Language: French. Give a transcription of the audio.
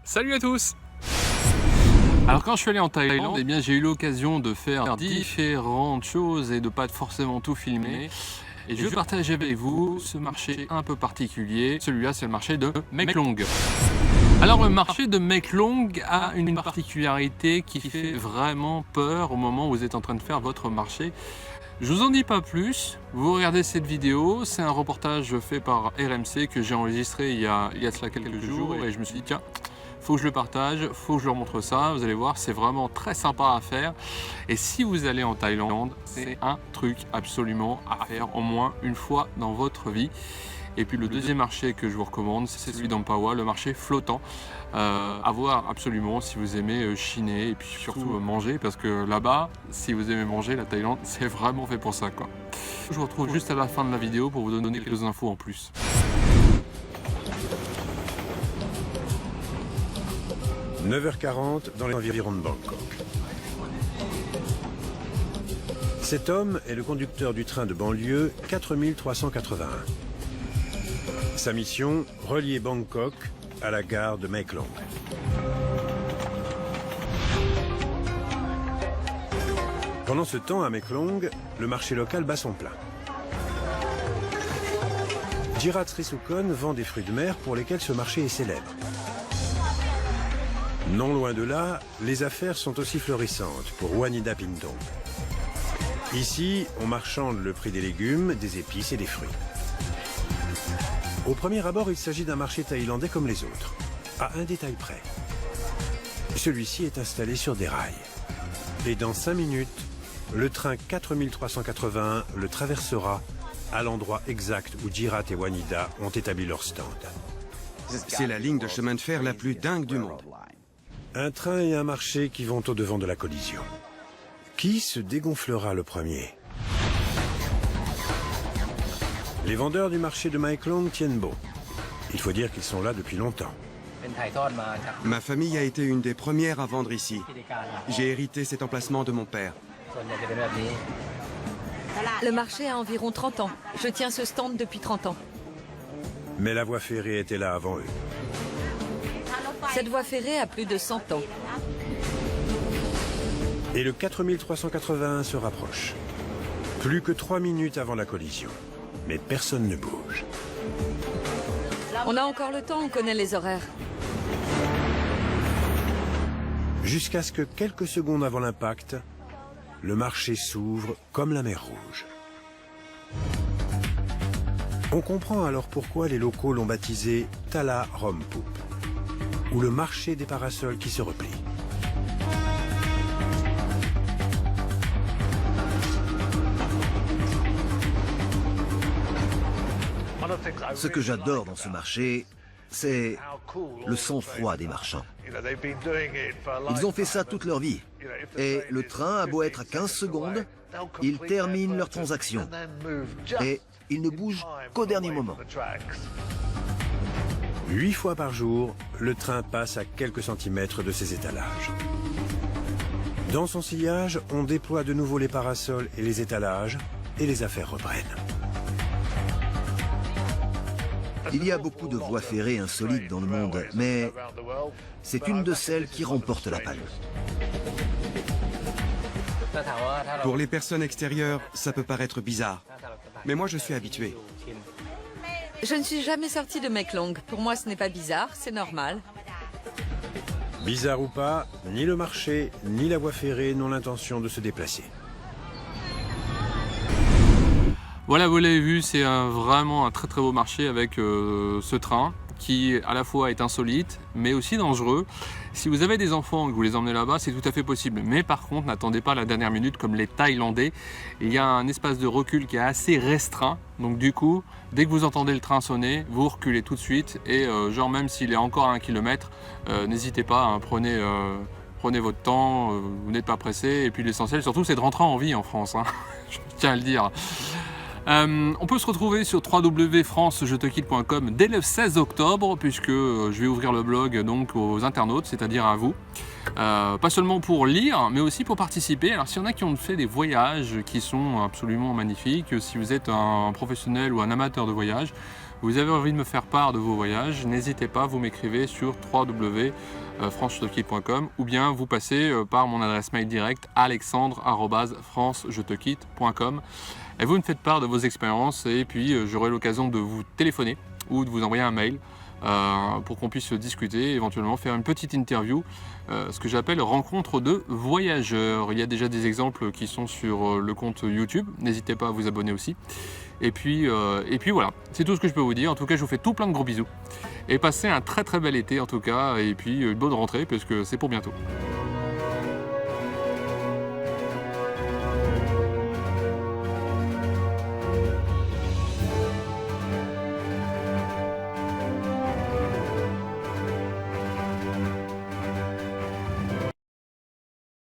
Salut à tous! Alors quand je suis allé en Thaïlande, j'ai eu l'occasion de faire différentes choses et de pas forcément tout filmer. Et je vais partager avec vous ce marché un peu particulier. Celui-là, c'est le marché de Mae Klong. Alors le marché de Mae Klong a une particularité qui fait vraiment peur au moment où vous êtes en train de faire votre marché. Je vous en dis pas plus, vous regardez cette vidéo, c'est un reportage fait par RMC que j'ai enregistré il y a cela quelques jours et je me suis dit tiens, faut que je le partage, faut que je leur montre ça, vous allez voir, c'est vraiment très sympa à faire. Et si vous allez en Thaïlande, c'est un truc absolument à faire au moins une fois dans votre vie. Et puis le deuxième marché que je vous recommande, c'est celui d'Ampawah, le marché flottant. À voir absolument si vous aimez chiner et puis surtout manger, parce que là-bas, si vous aimez manger, la Thaïlande, c'est vraiment fait pour ça, quoi. Je vous retrouve juste à la fin de la vidéo pour vous donner quelques infos en plus. « 9h40 dans les environs de Bangkok. Cet homme est le conducteur du train de banlieue 4381. Sa mission, relier Bangkok à la gare de Mae Klong. Pendant ce temps, à Mae Klong, le marché local bat son plein. Jirat Srisukon vend des fruits de mer pour lesquels ce marché est célèbre. Non loin de là, les affaires sont aussi florissantes pour Wanida Pintong. Ici, on marchande le prix des légumes, des épices et des fruits. Au premier abord, il s'agit d'un marché thaïlandais comme les autres, à un détail près. Celui-ci est installé sur des rails. Et dans 5 minutes, le train 4381 le traversera à l'endroit exact où Jirat et Wanida ont établi leur stand. C'est la ligne de chemin de fer la plus dingue du monde. Un train et un marché qui vont au-devant de la collision. Qui se dégonflera le premier? Les vendeurs du marché de Mae Klong tiennent bon. Il faut dire qu'ils sont là depuis longtemps. Ma famille a été une des premières à vendre ici. J'ai hérité cet emplacement de mon père. Le marché a environ 30 ans. Je tiens ce stand depuis 30 ans. Mais la voie ferrée était là avant eux. Cette voie ferrée a plus de 100 ans. Et le 4381 se rapproche. Plus que 3 minutes avant la collision. Mais personne ne bouge. On a encore le temps, on connaît les horaires. Jusqu'à ce que quelques secondes avant l'impact, le marché s'ouvre comme la mer Rouge. On comprend alors pourquoi les locaux l'ont baptisé Thala Rompup, ou le marché des parasols qui se replie. Ce que j'adore dans ce marché, c'est le sang-froid des marchands. Ils ont fait ça toute leur vie. Et le train a beau être à 15 secondes, ils terminent leur transaction. Et ils ne bougent qu'au dernier moment. 8 fois par jour, le train passe à quelques centimètres de ses étalages. Dans son sillage, on déploie de nouveau les parasols et les étalages, et les affaires reprennent. Il y a beaucoup de voies ferrées insolites dans le monde, mais c'est une de celles qui remporte la palme. Pour les personnes extérieures, ça peut paraître bizarre. Mais moi, je suis habitué. Je ne suis jamais sortie de Mae Klong. Pour moi, ce n'est pas bizarre, c'est normal. Bizarre ou pas, ni le marché, ni la voie ferrée n'ont l'intention de se déplacer. Voilà, vous l'avez vu, c'est vraiment un très beau marché avec ce train qui à la fois est insolite mais aussi dangereux. Si vous avez des enfants et que vous les emmenez là-bas, c'est tout à fait possible. Mais par contre, n'attendez pas la dernière minute comme les Thaïlandais. Il y a un espace de recul qui est assez restreint. Donc du coup, dès que vous entendez le train sonner, vous reculez tout de suite. Et genre même s'il est encore à 1 km, n'hésitez pas, hein, prenez votre temps, vous n'êtes pas pressé. Et puis l'essentiel surtout, c'est de rentrer en vie en France, hein. Je tiens à le dire. On peut se retrouver sur www.francejetequitte.com dès le 16 octobre puisque je vais ouvrir le blog donc aux internautes, c'est-à-dire à vous. Pas seulement pour lire, mais aussi pour participer. Alors s'il y en a qui ont fait des voyages qui sont absolument magnifiques, si vous êtes un professionnel ou un amateur de voyage, Vous avez envie de me faire part de vos voyages, n'hésitez pas, vous m'écrivez sur www.francejetequitte.com ou bien vous passez par mon adresse mail directe alexandre@francejetequitte.com et vous me faites part de vos expériences et puis j'aurai l'occasion de vous téléphoner ou de vous envoyer un mail pour qu'on puisse discuter, éventuellement faire une petite interview, ce que j'appelle rencontre de voyageurs. Il y a déjà des exemples qui sont sur le compte YouTube, n'hésitez pas à vous abonner aussi. Et puis voilà, c'est tout ce que je peux vous dire. En tout cas, je vous fais tout plein de gros bisous. Et passez un très très bel été en tout cas, et puis une bonne rentrée parce que c'est pour bientôt.